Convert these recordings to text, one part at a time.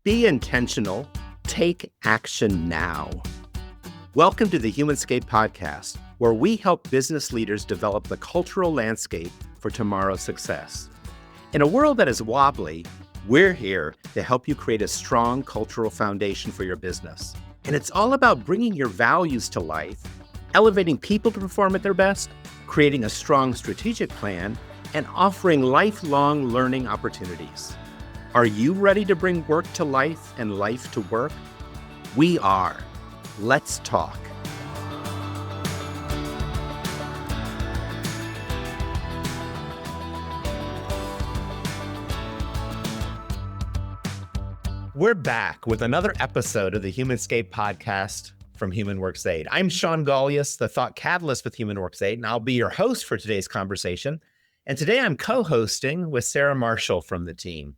Be intentional. Take action now. Welcome to the Humanscape podcast, where we help business leaders develop the cultural landscape for tomorrow's success. In a world that is wobbly, we're here to help you create a strong cultural foundation for your business. And it's all about bringing your values to life, elevating people to perform at their best, creating a strong strategic plan, and offering lifelong learning opportunities. Are you ready to bring work to life and life to work? We are. Let's talk. We're back with another episode of the Humanscape podcast from Human Works Aid. I'm Shawn Gaulius, the thought catalyst with Human Works Aid, and I'll be your host for today's conversation. And today I'm co-hosting with Sarah Marshall from the team.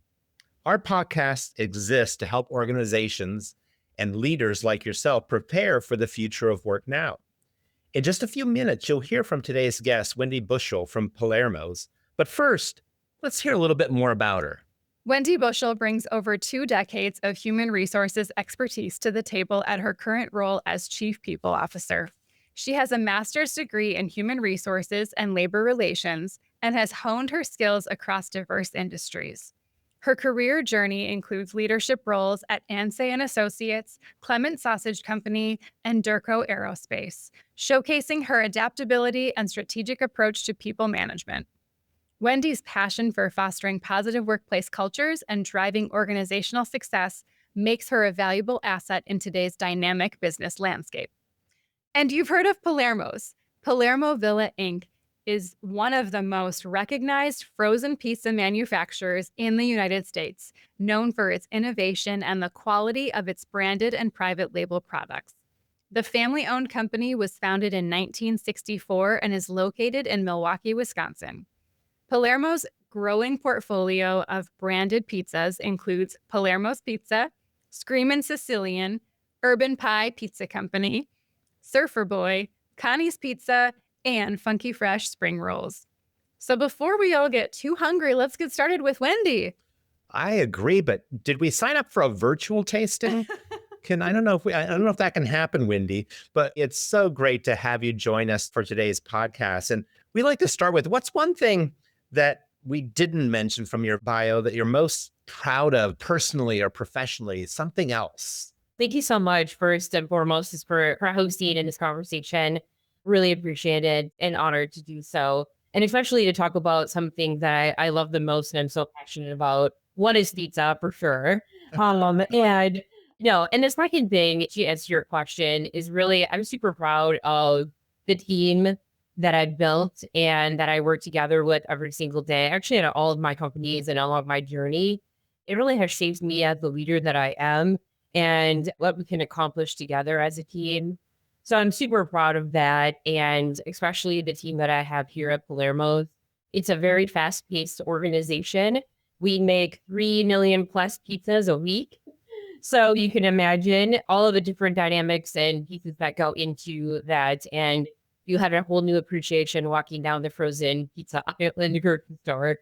Our podcast exists to help organizations and leaders like yourself prepare for the future of work now. In just a few minutes, you'll hear from today's guest, Wendy Bushell from Palermo's. But first, let's hear a little bit more about her. Wendy Bushell brings over 2 decades of human resources expertise to the table at her current role as Chief People Officer. She has a master's degree in human resources and labor relations and has honed her skills across diverse industries. Her career journey includes leadership roles at Ansay & Associates, Clement Sausage Company, and Durco Aerospace, showcasing her adaptability and strategic approach to people management. Wendy's passion for fostering positive workplace cultures and driving organizational success makes her a valuable asset in today's dynamic business landscape. And you've heard of Palermo's. Palermo Villa Inc. is one of the most recognized frozen pizza manufacturers in the United States, known for its innovation and the quality of its branded and private label products. The family-owned company was founded in 1964 and is located in Milwaukee, Wisconsin. Palermo's growing portfolio of branded pizzas includes Palermo's Pizza, Screamin' Sicilian, Urban Pie Pizza Company, Surfer Boy, Connie's Pizza, and Funky Fresh Spring Rolls. So before we all get too hungry, let's get started with Wendy. I agree, but did we sign up for a virtual tasting? I don't know if that can happen, Wendy, but it's so great to have you join us for today's podcast. And we like to start with, what's one thing that we didn't mention from your bio that you're most proud of personally or professionally, something else? Thank you so much, first and foremost, for hosting in this conversation. Really appreciated and honored to do so. And especially to talk about something that I love the most and I'm so passionate about. One is pizza, for sure. And the second thing, to answer your question, is really, I'm super proud of the team that I've built and that I work together with every single day. Actually, at all of my companies and along my journey, it really has shaped me as the leader that I am and what we can accomplish together as a team. So I'm super proud of that, and especially the team that I have here at Palermo. It's a very fast-paced organization. We make 3 million plus pizzas a week. So you can imagine all of the different dynamics and pieces that go into that. And you have a whole new appreciation walking down the frozen pizza aisle in the grocery store.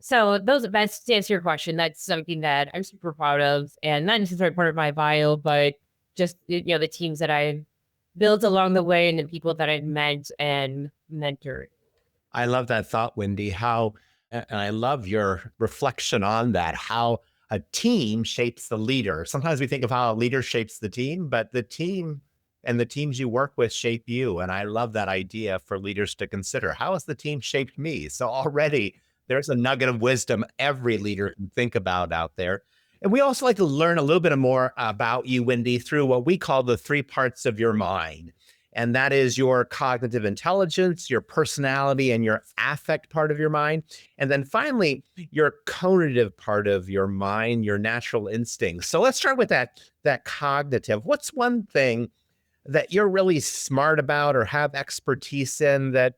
So that's to answer your question. That's something that I'm super proud of, and not necessarily part of my bio, but just the teams that I've built along the way and the people that I've met and mentored. I love that thought, Wendy, and I love your reflection on that, how a team shapes the leader. Sometimes we think of how a leader shapes the team, but the team and the teams you work with shape you. And I love that idea for leaders to consider. How has the team shaped me? So already there's a nugget of wisdom every leader can think about out there. And we also like to learn a little bit more about you, Wendy, through what we call the 3 parts of your mind. And that is your cognitive intelligence, your personality, and your affect part of your mind. And then finally, your cognitive part of your mind, your natural instincts. So let's start with that cognitive. What's one thing that you're really smart about or have expertise in that,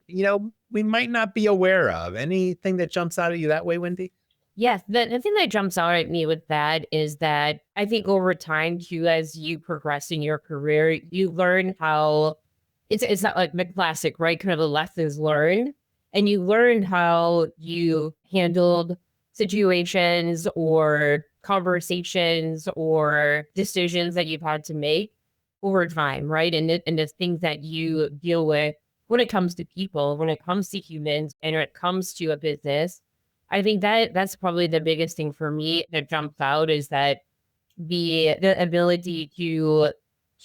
we might not be aware of? Anything that jumps out at you that way, Wendy? Yes, the thing that jumps out at me with that is that I think over time, too, as you progress in your career, you learn how it's not like the classic, right? Kind of the lessons learned. and you learn how you handled situations or conversations or decisions that you've had to make over time, right? And the things that you deal with when it comes to people, when it comes to humans, and when it comes to a business. I think that that's probably the biggest thing for me that jumps out is that the ability to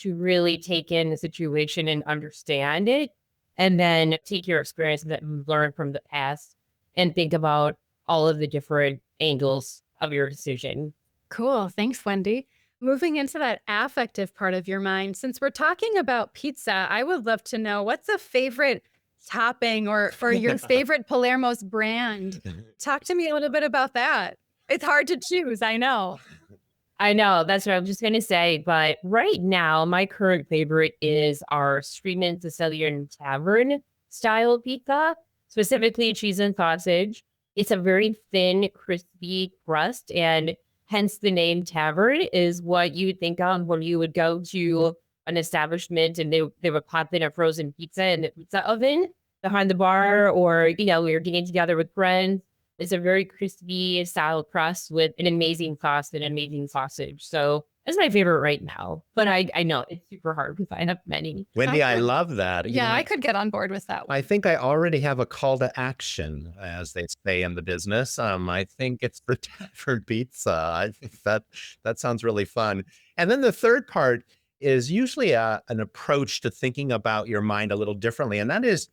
really take in the situation and understand it, and then take your experience that you've learned from the past and think about all of the different angles of your decision. Cool. Thanks, Wendy. Moving into that affective part of your mind, since we're talking about pizza, I would love to know what's a favorite topping or your favorite Palermo's brand. Talk to me a little bit about that. It's hard to choose, I know. I know, that's what I was just gonna say, but right now, my current favorite is our Street Sicilian Tavern style pizza, specifically cheese and sausage. It's a very thin, crispy crust, and hence the name tavern is what you would think of when you would go to an establishment and they would pop in a frozen pizza in the pizza oven behind the bar, or we were getting together with friends. It's a very crispy style crust with an amazing sauce and amazing sausage. So that's my favorite right now. But I know it's super hard to find up many. Wendy, I love that. Yeah, I could get on board with that one. I think I already have a call to action, as they say in the business. I think it's the Tavern Pizza. I think that sounds really fun. And then the third part is usually an approach to thinking about your mind a little differently, and that is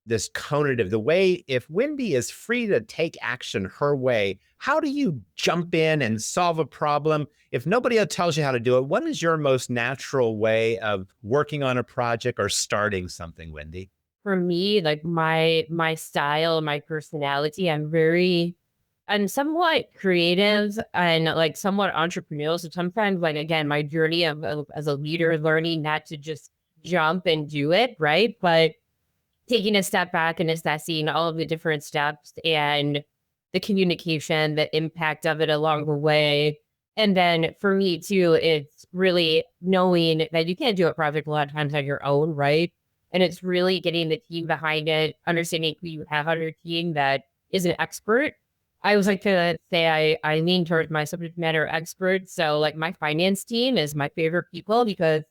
this conative, the way if Wendy is free to take action her way, how do you jump in and solve a problem? If nobody else tells you how to do it, what is your most natural way of working on a project or starting something, Wendy? For me, like my style, my personality, I'm somewhat creative and like somewhat entrepreneurial. So sometimes, like again, my journey as a leader, learning not to just jump and do it, right? But taking a step back and assessing all of the different steps and the communication, the impact of it along the way. And then for me too, it's really knowing that you can't do a project a lot of times on your own, right? And it's really getting the team behind it, understanding who you have on your team that is an expert. I always like to say I lean towards my subject matter expert. So like my finance team is my favorite people because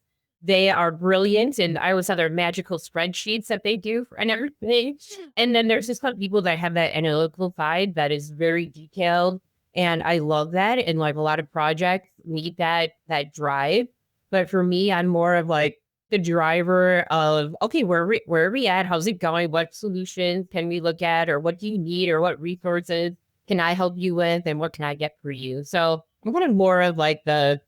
they are brilliant, and I always have their magical spreadsheets that they do and everything. And then there's just some people that have that analytical side that is very detailed, and I love that. And like a lot of projects need that drive. But for me, I'm more of like the driver of okay, where are we at? How's it going? What solutions can we look at, or what do you need, or what resources can I help you with, and what can I get for you? So I'm kind of more of like the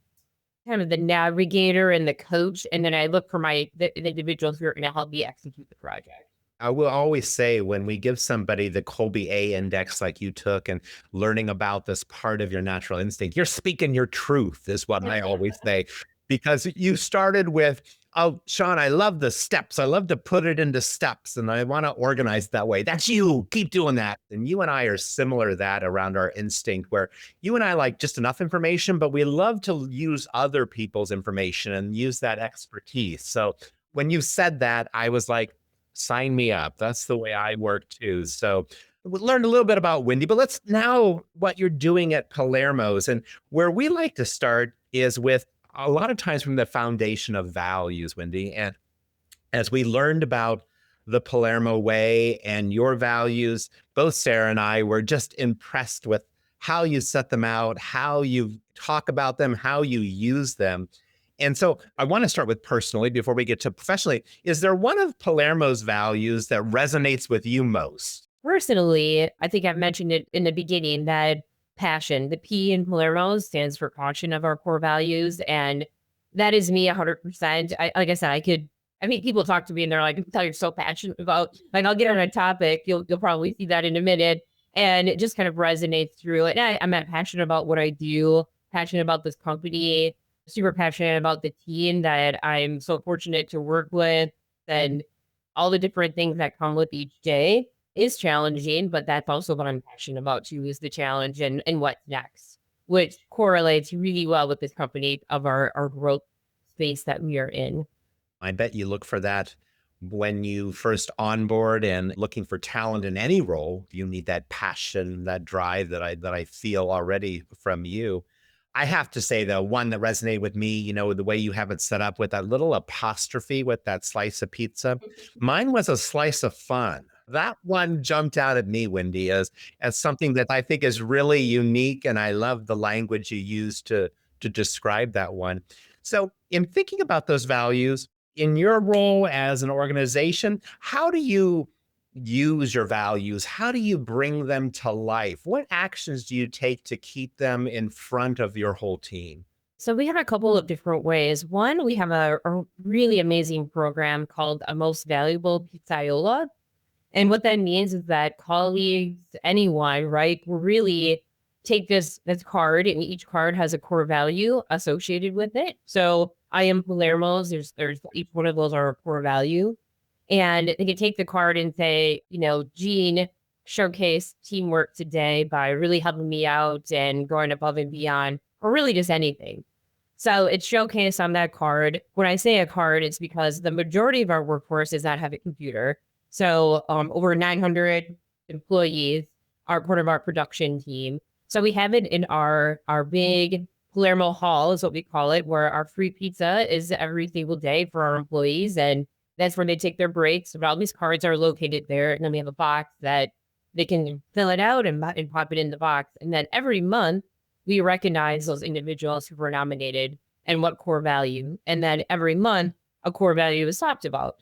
kind of the navigator and the coach, and then I look for the individuals who are going to help me execute the project. I will always say when we give somebody the Colby A index like you took and learning about this part of your natural instinct, you're speaking your truth is what I always say, because you started with, oh, Shawn, I love the steps. I love to put it into steps and I want to organize that way. That's you. Keep doing that. And you and I are similar that around our instinct, where you and I like just enough information, but we love to use other people's information and use that expertise. So when you said that, I was like, sign me up. That's the way I work too. So we learned a little bit about Wendy, but let's now what you're doing at Palermo's. And where we like to start is with a lot of times from the foundation of values, Wendy. And as we learned about the Palermo way and your values, both Sarah and I were just impressed with how you set them out, how you talk about them, how you use them. And so I want to start with personally before we get to professionally. Is there one of Palermo's values that resonates with you most? Personally, I think I've mentioned it in the beginning that passion, the P in Palermo stands for passion of our core values. And that is me 100%. Like I said, people talk to me and they're like, I can tell you're so passionate about, like, I'll get on a topic. You'll probably see that in a minute. And it just kind of resonates through it. And I'm passionate about what I do, passionate about this company, super passionate about the team that I'm so fortunate to work with, and all the different things that come with each day is challenging, but that's also what I'm passionate about too, is the challenge and what's next, which correlates really well with this company of our growth space that we are in. I bet you look for that when you first onboard and looking for talent in any role, you need that passion, that drive that I feel already from you. I have to say, the one that resonated with me, the way you have it set up with that little apostrophe with that slice of pizza. Mine was a slice of fun. That one jumped out at me, Wendy, as something that I think is really unique. And I love the language you use to describe that one. So in thinking about those values, in your role as an organization, how do you use your values? How do you bring them to life? What actions do you take to keep them in front of your whole team? So we have a couple of different ways. One, we have a really amazing program called a Most Valuable Pizzaiola. And what that means is that colleagues, anyone, right, will really take this card, and each card has a core value associated with it. So I am Palermo's. There's each one of those are a core value. And they can take the card and say, Jean showcased teamwork today by really helping me out and going above and beyond, or really just anything. So it's showcased on that card. When I say a card, it's because the majority of our workforce does not have a computer. So over 900 employees are part of our production team. So we have it in our big Palermo hall is what we call it, where our free pizza is every single day for our employees. And that's where they take their breaks. But all these cards are located there. And then we have a box that they can fill it out and pop it in the box. And then every month, we recognize those individuals who were nominated and what core value. And then every month, a core value is talked about.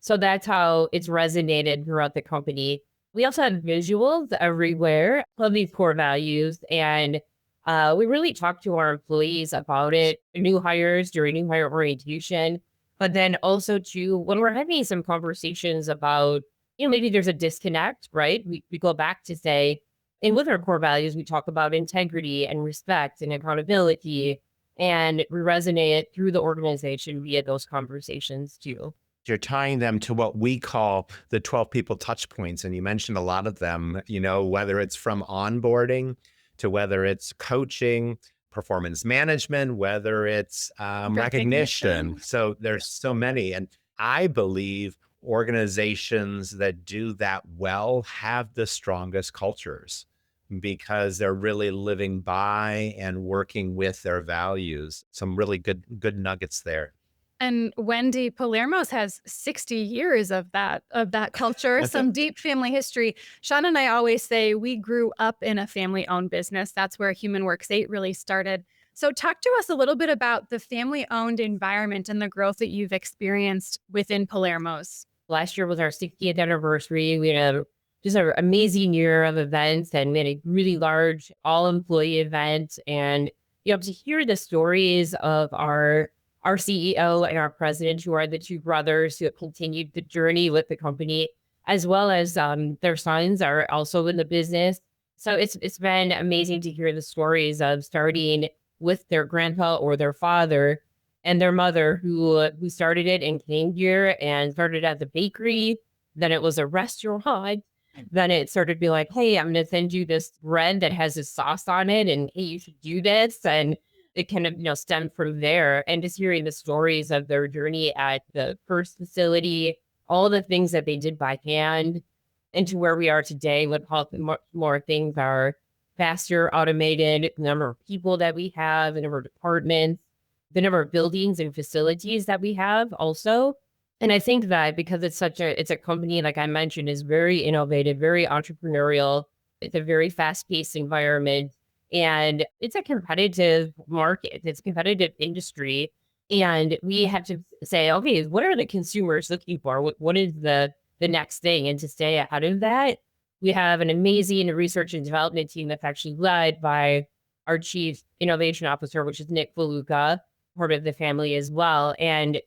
So that's how it's resonated throughout the company. We also have visuals everywhere of these core values. And we really talk to our employees about it, new hires during new hire orientation, but then also too, when we're having some conversations about, maybe there's a disconnect, right? We go back to say, and with our core values, we talk about integrity and respect and accountability, and we resonate it through the organization via those conversations too. You're tying them to what we call the 12 people touch points. And you mentioned a lot of them, whether it's from onboarding to whether it's coaching, performance management, whether it's recognition. So there's so many. And I believe organizations that do that well have the strongest cultures because they're really living by and working with their values. Some really good nuggets there. And Wendy, Palermo's has 60 years of that culture, some deep family history. Shawn and I always say we grew up in a family-owned business. That's where Human Works 8 really started. So talk to us a little bit about the family-owned environment and the growth that you've experienced within Palermo's. Last year was our 60th anniversary. We had just an amazing year of events, and we had a really large all-employee event. And to hear the stories of our CEO and our president, who are the two brothers who have continued the journey with the company, as well as their sons are also in the business. So it's been amazing to hear the stories of starting with their grandpa or their father and their mother who started it and came here and started at the bakery. Then it was a restaurant. Then it started to be like, hey, I'm going to send you this bread that has this sauce on it. And hey, you should do this. And it kind of, stemmed from there. And just hearing the stories of their journey at the first facility, all the things that they did by hand, into where we are today with how more things are faster, automated, the number of people that we have, the number of departments, the number of buildings and facilities that we have also. And I think that because it's a company, like I mentioned, is very innovative, very entrepreneurial. It's a very fast-paced environment. And it's a competitive market. It's a competitive industry. And we have to say, okay, what are the consumers looking for? What is the next thing? And to stay ahead of that, we have an amazing research and development team that's actually led by our chief innovation officer, which is Nick Valuca, part of the family as well. And,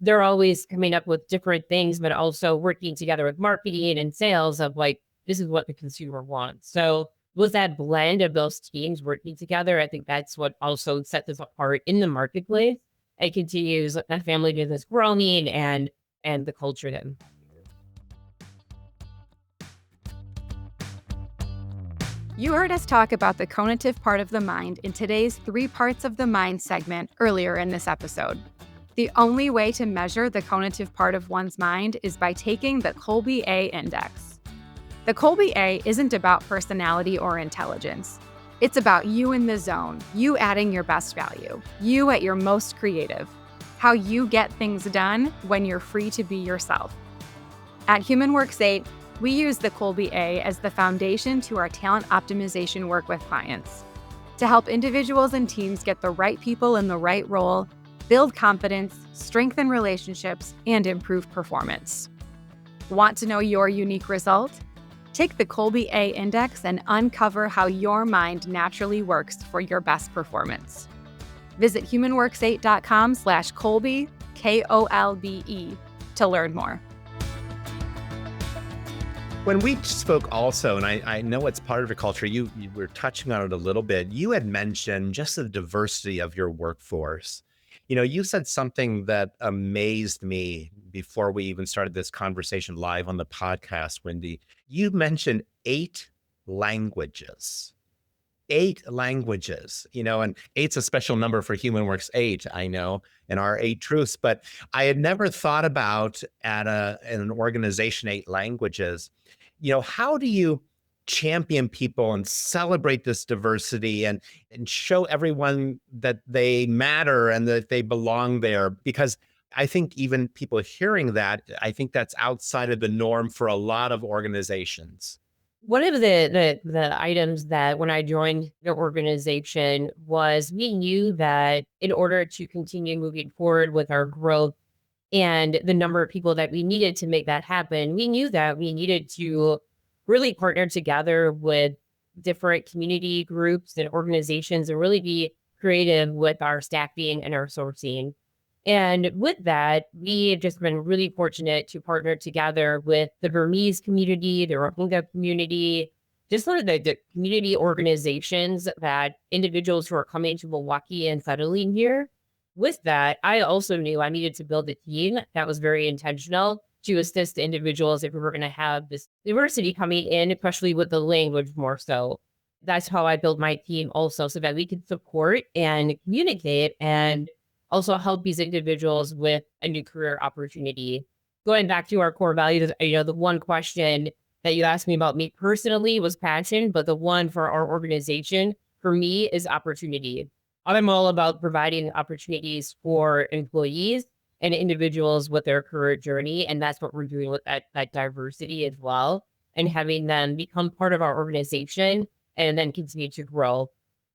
they're always coming up with different things, but also working together with marketing and sales of like, this is what the consumer wants. So with that blend of those teams working together, I think that's what also sets us apart in the marketplace. It continues a family business growing and the culture then. You heard us talk about the cognitive part of the mind in today's 3 parts of the mind segment earlier in this episode. The only way to measure the cognitive part of one's mind is by taking the Kolbe A index. The Kolbe A isn't about personality or intelligence. It's about you in the zone, you adding your best value, you at your most creative, how you get things done when you're free to be yourself. At HumanWorks 8, we use the Kolbe A as the foundation to our talent optimization work with clients to help individuals and teams get the right people in the right role, build confidence, strengthen relationships, and improve performance. Want to know your unique result? Take the Kolbe A index and uncover how your mind naturally works for your best performance. Visit humanworks8.com/Kolbe, Kolbe, to learn more. When we spoke also, and I know it's part of your culture, you were touching on it a little bit. You had mentioned just the diversity of your workforce. You said something that amazed me before we even started this conversation live on the podcast, Wendy. You mentioned 8 languages. 8 languages, and eight's a special number for HumanWorks 8, I know, and our 8 truths, but I had never thought about in an organization 8 languages. How do you champion people and celebrate this diversity and show everyone that they matter and that they belong there? Because I think even people hearing that, I think that's outside of the norm for a lot of organizations. One of the items that when I joined the organization was we knew that in order to continue moving forward with our growth and the number of people that we needed to make that happen, we knew that we needed to really partner together with different community groups and organizations and really be creative with our staffing and our sourcing. And with that, we've just been really fortunate to partner together with the Burmese community, the Rohingya community, just sort of the community organizations that individuals who are coming to Milwaukee and settling here. With that, I also knew I needed to build a team that was very intentional to assist the individuals if we were going to have this diversity coming in, especially with the language more so. That's how I built my team also, so that we could support and communicate and also help these individuals with a new career opportunity. Going back to our core values, the one question that you asked me about me personally was passion, but the one for our organization, for me, is opportunity. I'm all about providing opportunities for employees and individuals with their career journey. And that's what we're doing with that diversity as well, and having them become part of our organization and then continue to grow.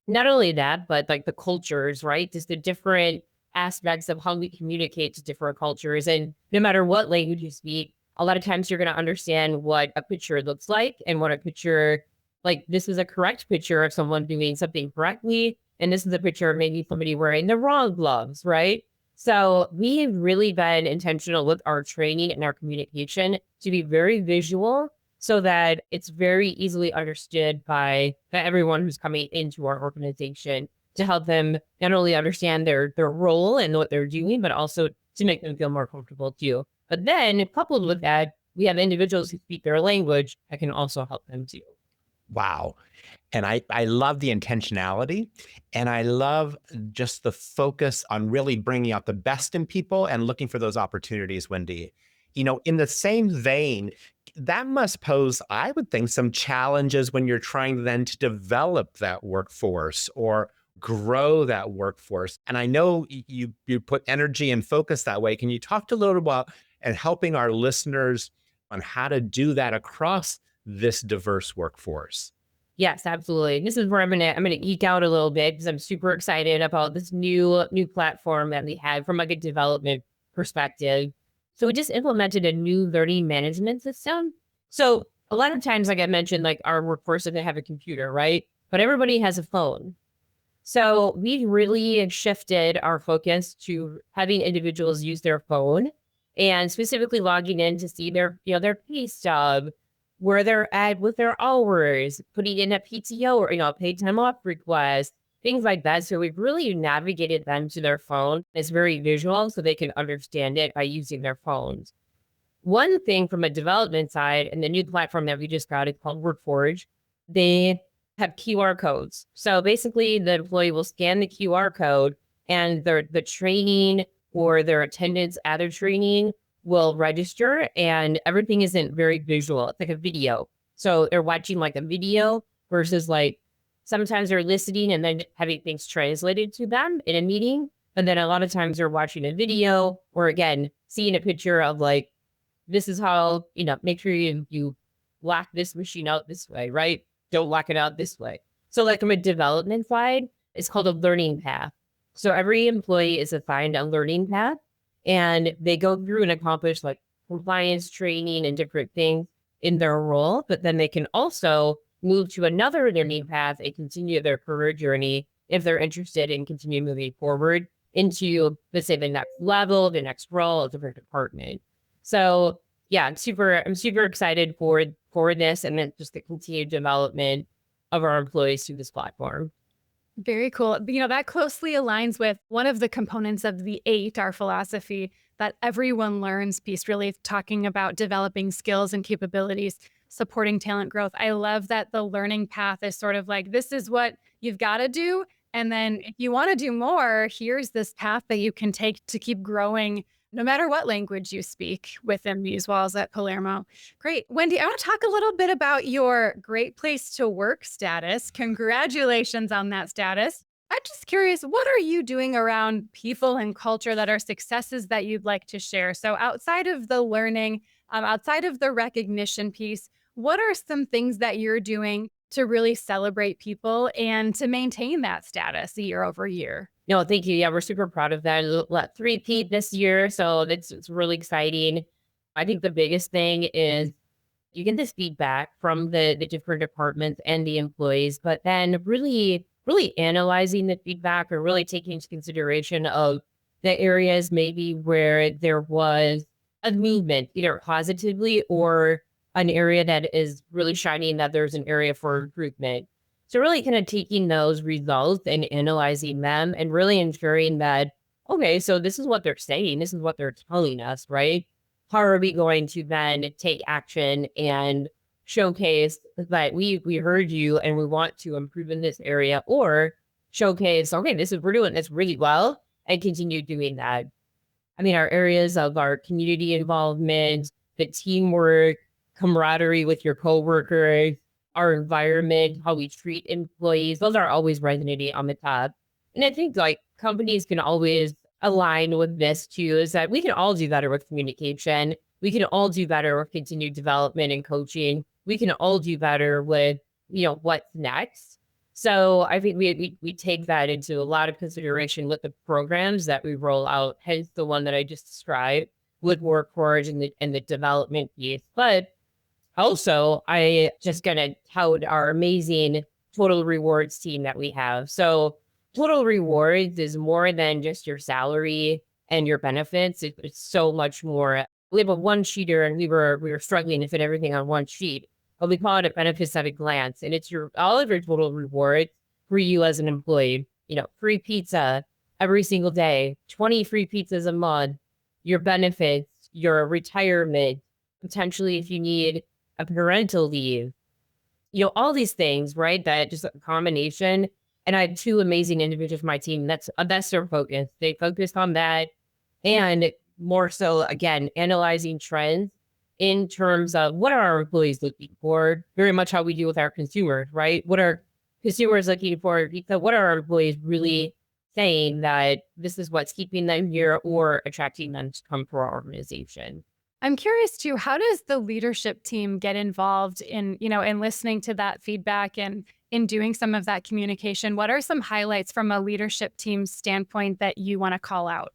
Not only that, but like the cultures, right? Just the different aspects of how we communicate to different cultures. And no matter what language you speak, a lot of times you're going to understand what a picture looks like and what a picture, like this is a correct picture of someone doing something correctly. And this is a picture of maybe somebody wearing the wrong gloves, right? So we've really been intentional with our training and our communication to be very visual so that it's very easily understood by everyone who's coming into our organization, to help them not only understand their role and what they're doing, but also to make them feel more comfortable too. But then coupled with that, we have individuals who speak their language that can also help them too. Wow. And I love the intentionality, and I love just the focus on really bringing out the best in people and looking for those opportunities, Wendy. In the same vein, that must pose, I would think, some challenges when you're trying then to develop that workforce or grow that workforce. And I know you put energy and focus that way. Can you talk a little about and helping our listeners on how to do that across this diverse workforce? Yes, absolutely. This is where I'm gonna geek out a little bit because I'm super excited about this new platform that we have from like a development perspective. So we just implemented a new learning management system. So a lot of times, like I mentioned, like our workforce doesn't have a computer, right? But everybody has a phone. So we really shifted our focus to having individuals use their phone and specifically logging in to see their pay stub, where they're at with their hours, putting in a PTO or, paid time off request, things like that. So we've really navigated them to their phone. It's very visual so they can understand it by using their phones. One thing from a development side, and the new platform that we just got is called WorkForge, they have QR codes. So basically the employee will scan the QR code and the training or their attendance at a training will register, and everything isn't very visual. It's like a video. So they're watching like a video versus like sometimes they're listening and then having things translated to them in a meeting. And then a lot of times they're watching a video or again, seeing a picture of like, this is how, make sure you lock this machine out this way, right? Don't lock it out this way. So like from a development side, it's called a learning path. So every employee is assigned a learning path and they go through and accomplish like compliance training and different things in their role, but then they can also move to another learning path and continue their career journey if they're interested in continue moving forward into, let's say, the next level, the next role, a different department. So yeah, I'm super excited for this and then just the continued development of our employees through this platform. Very cool. That closely aligns with one of the components of the 8, our philosophy, that everyone learns piece, really talking about developing skills and capabilities, supporting talent growth. I love that the learning path is sort of like, this is what you've got to do. And then if you want to do more, here's this path that you can take to keep growing no matter what language you speak within these walls at Palermo. Great. Wendy, I want to talk a little bit about your Great Place to Work status. Congratulations on that status. I'm just curious, what are you doing around people and culture that are successes that you'd like to share? So outside of the learning, outside of the recognition piece, what are some things that you're doing to really celebrate people and to maintain that status year over year? No, thank you. Yeah, we're super proud of that. Let 3P this year. So it's really exciting. I think the biggest thing is you get this feedback from the different departments and the employees, but then really analyzing the feedback or really taking into consideration of the areas maybe where there was a movement, either positively or an area that is really shining that there's an area for improvement. So really kind of taking those results and analyzing them and really ensuring that, okay, so this is what they're saying. This is what they're telling us, right? How are we going to then take action and showcase that we heard you and we want to improve in this area, or showcase, okay, we're doing this really well and continue doing that. I mean, our areas of our community involvement, the teamwork, camaraderie with your coworkers, our environment, how we treat employees, those are always resonating on the top. And I think like companies can always align with this too, is that we can all do better with communication. We can all do better with continued development and coaching. We can all do better with, what's next. So I think we take that into a lot of consideration with the programs that we roll out, hence the one that I just described with Workforce and the development piece. But also, I just gonna tout our amazing Total Rewards team that we have. So Total Rewards is more than just your salary and your benefits. It's so much more. We have a one-sheeter and we were struggling to fit everything on one sheet. But we call it a benefits at a glance. And it's all of your total reward for you as an employee. Free pizza every single day, 20 free pizzas a month, your benefits, your retirement, potentially if you need a parental leave, all these things, right? That just a combination. And I have 2 amazing individuals on my team. That's their focus. They focus on that. And more so, again, analyzing trends in terms of what are our employees looking for, very much how we do with our consumers, right? What are consumers looking for? What are our employees really saying that this is what's keeping them here or attracting them to come to our organization? I'm curious too, how does the leadership team get involved in, in listening to that feedback and in doing some of that communication? What are some highlights from a leadership team standpoint that you want to call out?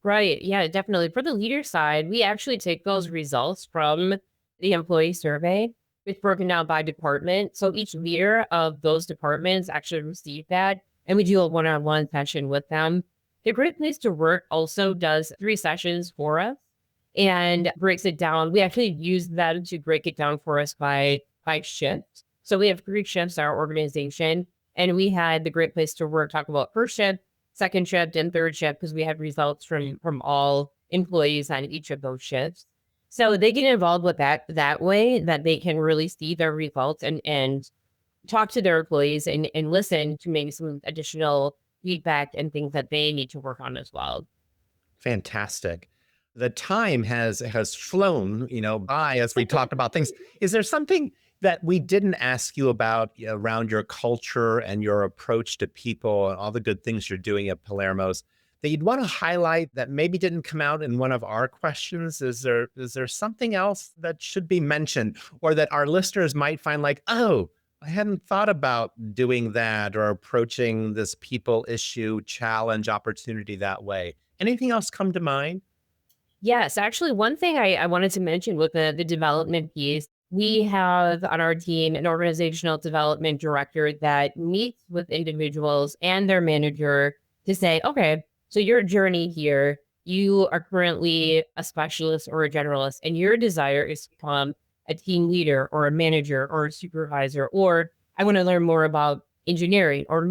Right. Yeah, definitely. For the leader side, we actually take those results from the employee survey. It's broken down by department. So each leader of those departments actually receive that. And we do a one-on-one session with them. The Great Place to Work also does 3 sessions for us and breaks it down. We actually use them to break it down for us by shift. So we have 3 shifts in our organization, and we had the Great Place to Work talk about first shift, second shift, and third shift because we had results from all employees on each of those shifts. So they get involved with that way that they can really see their results and talk to their employees and listen to maybe some additional feedback and things that they need to work on as well. Fantastic. The time has flown, by as we talked about things. Is there something that we didn't ask you about around your culture and your approach to people and all the good things you're doing at Palermo's that you'd want to highlight that maybe didn't come out in one of our questions? Is there something else that should be mentioned or that our listeners might find like, oh, I hadn't thought about doing that or approaching this people issue, challenge, opportunity that way? Anything else come to mind? Yes, actually, one thing I wanted to mention with the development piece, we have on our team an organizational development director that meets with individuals and their manager to say, okay, so your journey here, you are currently a specialist or a generalist, and your desire is to become a team leader or a manager or a supervisor, or I want to learn more about engineering or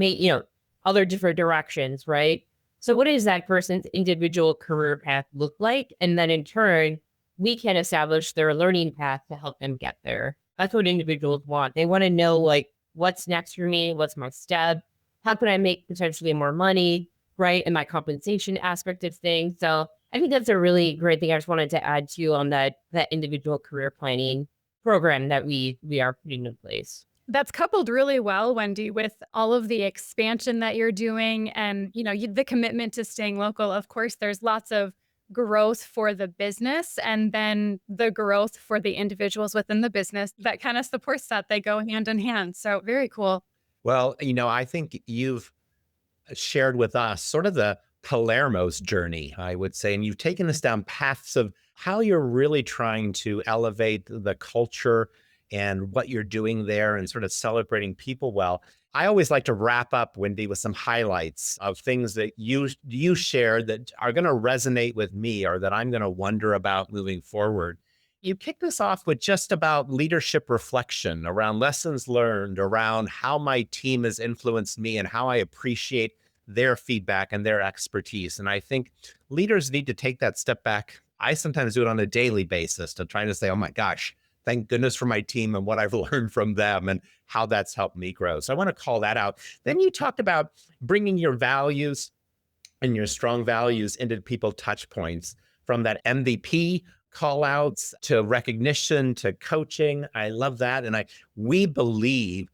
other different directions, right? So what does that person's individual career path look like? And then in turn, we can establish their learning path to help them get there. That's what individuals want. They want to know like what's next for me, what's my step, how can I make potentially more money, right? And my compensation aspect of things. So I think that's a really great thing I just wanted to add to on that individual career planning program that we are putting in place. That's coupled really well, Wendy, with all of the expansion that you're doing and, the commitment to staying local. Of course, there's lots of growth for the business and then the growth for the individuals within the business that kind of supports that. They go hand in hand. So very cool. Well, I think you've shared with us sort of the Palermo's journey, I would say, and you've taken us down paths of how you're really trying to elevate the culture and what you're doing there and sort of celebrating people well. I always like to wrap up, Wendy, with some highlights of things that you shared that are going to resonate with me or that I'm going to wonder about moving forward. You kicked us off with just about leadership reflection around lessons learned, around how my team has influenced me and how I appreciate their feedback and their expertise. And I think leaders need to take that step back. I sometimes do it on a daily basis to try to say, oh my gosh, thank goodness for my team and what I've learned from them and how that's helped me grow. So I want to call that out. Then you talked about bringing your values and your strong values into people touch points, from that MVP call outs to recognition to coaching. I love that. And we believe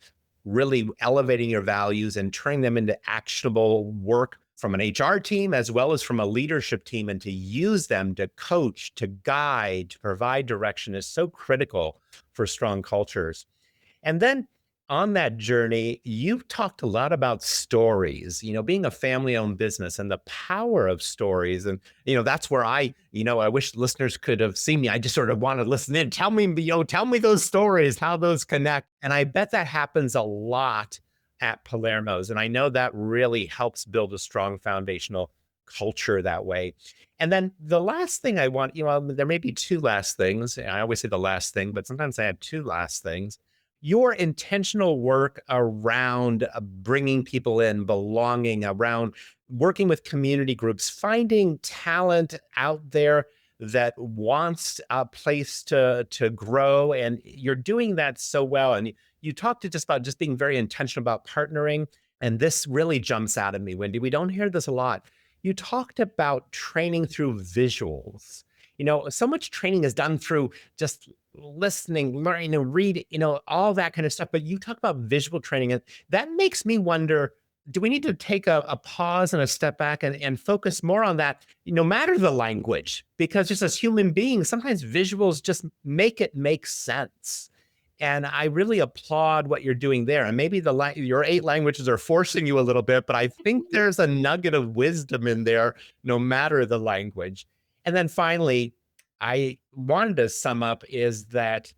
really elevating your values and turning them into actionable work from an HR team as well as from a leadership team, and to use them to coach, to guide, to provide direction is so critical for strong cultures. And then on that journey, you've talked a lot about stories, being a family owned business and the power of stories. And, that's where I wish listeners could have seen me. I just sort of want to listen in. Tell me, tell me those stories, how those connect. And I bet that happens a lot at Palermo's. And I know that really helps build a strong foundational culture that way. And then the last thing I want, there may be two last things. I always say the last thing, but sometimes I have two last things. Your intentional work around bringing people in, belonging, around working with community groups, finding talent out there that wants a place to grow. And you're doing that so well. And you talked just about just being very intentional about partnering. And this really jumps out at me, Wendy. We don't hear this a lot. You talked about training through visuals. So much training is done through just listening, learning, and reading, all that kind of stuff. But you talk about visual training, and that makes me wonder, do we need to take a pause and a step back and focus more on that, no matter the language? Because just as human beings, sometimes visuals just make it make sense. And I really applaud what you're doing there. And maybe your 8 languages are forcing you a little bit, but I think there's a nugget of wisdom in there, no matter the language. And then finally, I wanted to sum up is that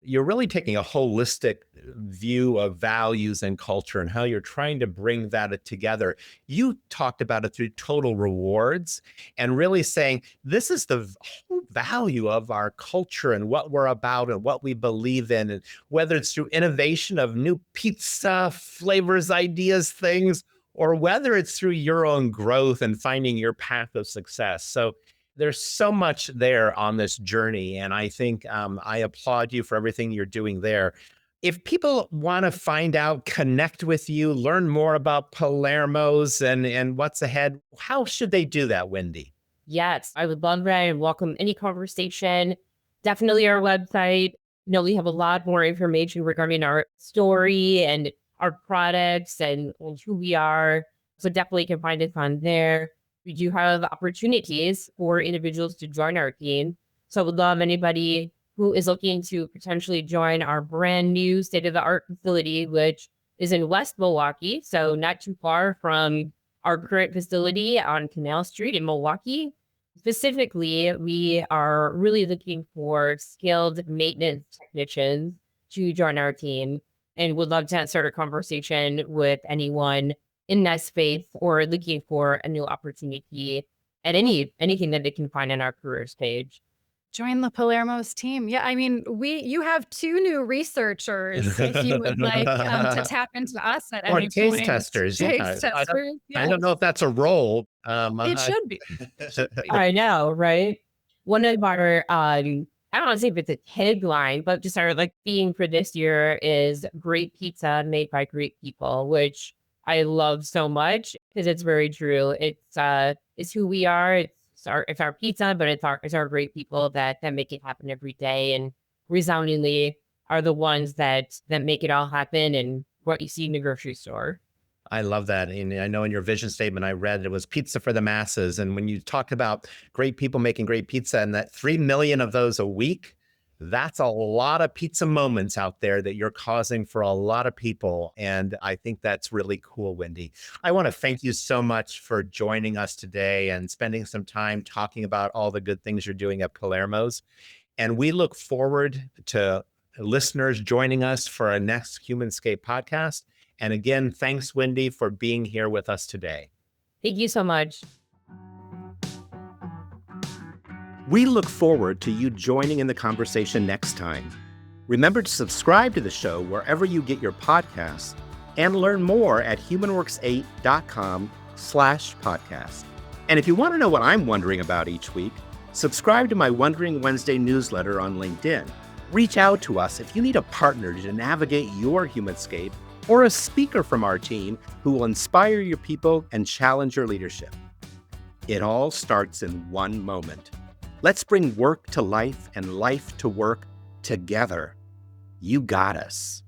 you're really taking a holistic view of values and culture and how you're trying to bring that together. You talked about it through total rewards and really saying, this is the whole value of our culture and what we're about and what we believe in. And whether it's through innovation of new pizza flavors, ideas, things, or whether it's through your own growth and finding your path of success. So there's so much there on this journey. And I think I applaud you for everything you're doing there. If people want to find out, connect with you, learn more about Palermo's and what's ahead, how should they do that, Wendy? Yes, I would love that and welcome any conversation. Definitely our website. We have a lot more information regarding our story and our products and who we are. So definitely can find us on there. We do have opportunities for individuals to join our team. So I would love anybody who is looking to potentially join our brand new state-of-the-art facility, which is in West Milwaukee. So not too far from our current facility on Canal Street in Milwaukee. Specifically, we are really looking for skilled maintenance technicians to join our team and would love to start a conversation with anyone in that space or looking for a new opportunity at anything that they can find on our careers page. Join the Palermo's team. Yeah, I mean, you have 2 new researchers if you would like to tap into us at Or any taste point. testers. Taste Yeah. testers, I yes. don't know if that's a role. It should be. I know, right? One of our, I don't want to say if it's a tagline, but just our like theme for this year is great pizza made by great people, which I love so much because it's very true. It's who we are. It's our pizza, but it's our great people that make it happen every day and resoundingly are the ones that make it all happen and what you see in the grocery store. I love that. And I know in your vision statement, I read it was pizza for the masses. And when you talk about great people making great pizza and that 3 million of those a week, that's a lot of pizza moments out there that you're causing for a lot of people. And I think that's really cool, Wendy. I want to thank you so much for joining us today and spending some time talking about all the good things you're doing at Palermo's. And we look forward to listeners joining us for our next Humanscape podcast. And again, thanks, Wendy, for being here with us today. Thank you so much. We look forward to you joining in the conversation next time. Remember to subscribe to the show wherever you get your podcasts and learn more at humanworks8.com/podcast. And if you want to know what I'm wondering about each week, subscribe to my Wondering Wednesday newsletter on LinkedIn. Reach out to us if you need a partner to navigate your Humanscape or a speaker from our team who will inspire your people and challenge your leadership. It all starts in one moment. Let's bring work to life and life to work together. You got us.